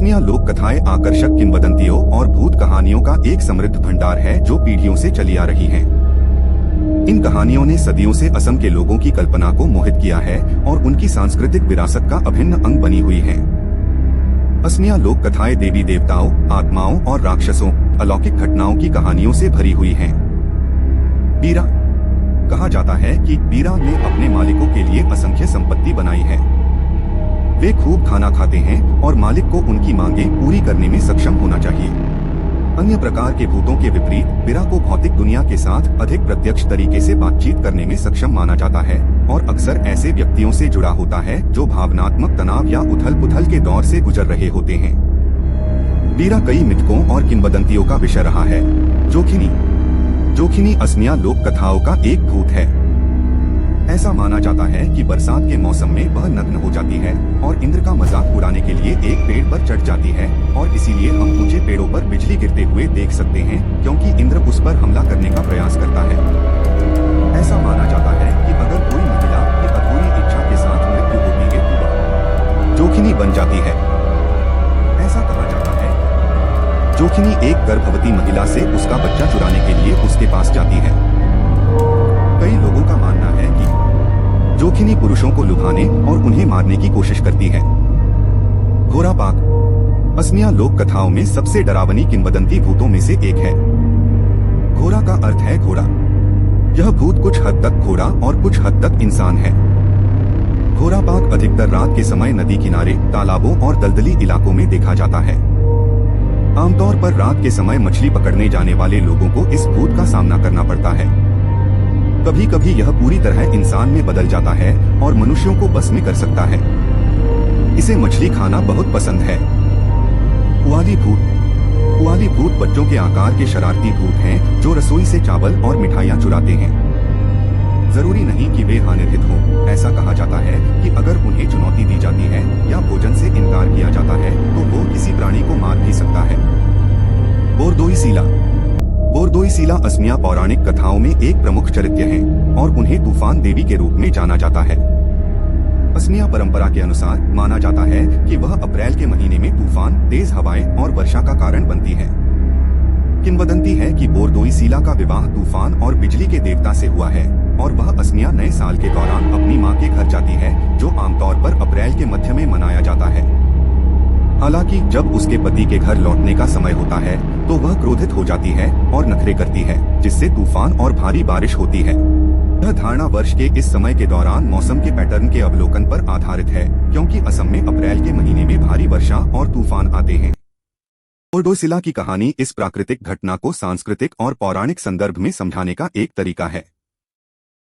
असमिया लोक कथाएं आकर्षक किंवदंतियों और भूत कहानियों का एक समृद्ध भंडार है जो पीढ़ियों से चली आ रही हैं। इन कहानियों ने सदियों से असम के लोगों की कल्पना को मोहित किया है और उनकी सांस्कृतिक विरासत का अभिन्न अंग बनी हुई हैं। असमिया लोक कथाएं देवी देवताओं, आत्माओं और राक्षसों, अलौकिक घटनाओं की कहानियों से भरी हुई हैं। बीरा कहा जाता है कि बीरा ने अपने मालिकों के लिए असंख्य संपत्ति बनाई है। वे खूब खाना खाते हैं और मालिक को उनकी मांगें पूरी करने में सक्षम होना चाहिए। अन्य प्रकार के भूतों के विपरीत बीरा को भौतिक दुनिया के साथ अधिक प्रत्यक्ष तरीके से बातचीत करने में सक्षम माना जाता है और अक्सर ऐसे व्यक्तियों से जुड़ा होता है जो भावनात्मक तनाव या उथल-पुथल के दौर से गुजर रहे होते हैं। बीरा कई मिथकों और किंवदंतियों का विषय रहा है। जोखिनी असमिया लोक कथाओं का एक भूत है। ऐसा माना जाता है कि बरसात के मौसम में वह नग्न हो जाती है और इंद्र का मजाक उड़ाने के लिए एक पेड़ पर चढ़ जाती है और इसीलिए हम ऊंचे पेड़ों पर बिजली गिरते हुए देख सकते हैं क्योंकि इंद्र उस पर हमला करने का प्रयास करता है। ऐसा माना जाता है कि अगर कोई महिला की अधूरी इच्छा के साथ मृत्यु होती है तो वह जोखिनी बन जाती है। ऐसा कहा जाता है जोखिनी एक गर्भवती महिला से उसका बच्चा चुराने के लिए उसके पास जाती है। कई लोगों का मानना है कि जोखिनी पुरुषों को लुभाने और उन्हें मारने की कोशिश करती है। घोड़ा पाक असमिया लोक कथाओं में सबसे डरावनी किंवदंती भूतों में से एक है। घोड़ा का अर्थ है घोड़ा। यह भूत कुछ हद तक घोड़ा और कुछ हद तक इंसान है। घोड़ा पाक अधिकतर रात के समय नदी किनारे, तालाबों और दलदली इलाकों में देखा जाता है। आमतौर पर रात के समय मछली पकड़ने जाने वाले लोगों को इस भूत का सामना करना पड़ता है। कभी कभी यह पूरी तरह इंसान में बदल जाता है और मनुष्यों को बस में कर सकता है। इसे मछली खाना बहुत पसंद है। पुआली भूत बच्चों के आकार के शरारती भूत हैं जो रसोई से चावल और मिठाइयाँ चुराते हैं। जरूरी नहीं कि वे हानिरहित हों। ऐसा कहा जाता है कि अगर उन्हें चुनौती दी जाती है या भोजन से इनकार किया जाता है तो वो किसी प्राणी को मार भी सकता है। बोरदोई सीला असमिया पौराणिक कथाओं में एक प्रमुख चरित्र हैं और उन्हें तूफान देवी के रूप में जाना जाता है। असमिया परंपरा के अनुसार माना जाता है कि वह अप्रैल के महीने में तूफान, तेज हवाएं और वर्षा का कारण बनती है। किंवदंती है कि बोरदोई सीला का विवाह तूफान और बिजली के देवता से हुआ है और वह असमिया नए साल के दौरान अपनी मां के घर जाती है जो आमतौर पर अप्रैल के मध्य में मनाया जाता है। हालांकि जब उसके पति के घर लौटने का समय होता है तो वह क्रोधित हो जाती है और नखरे करती है जिससे तूफान और भारी बारिश होती है। यह धारणा वर्ष के इस समय के दौरान मौसम के पैटर्न के अवलोकन पर आधारित है क्योंकि असम में अप्रैल के महीने में भारी वर्षा और तूफान आते हैं। बोरदोई की कहानी इस प्राकृतिक घटना को सांस्कृतिक और पौराणिक संदर्भ में समझाने का एक तरीका है।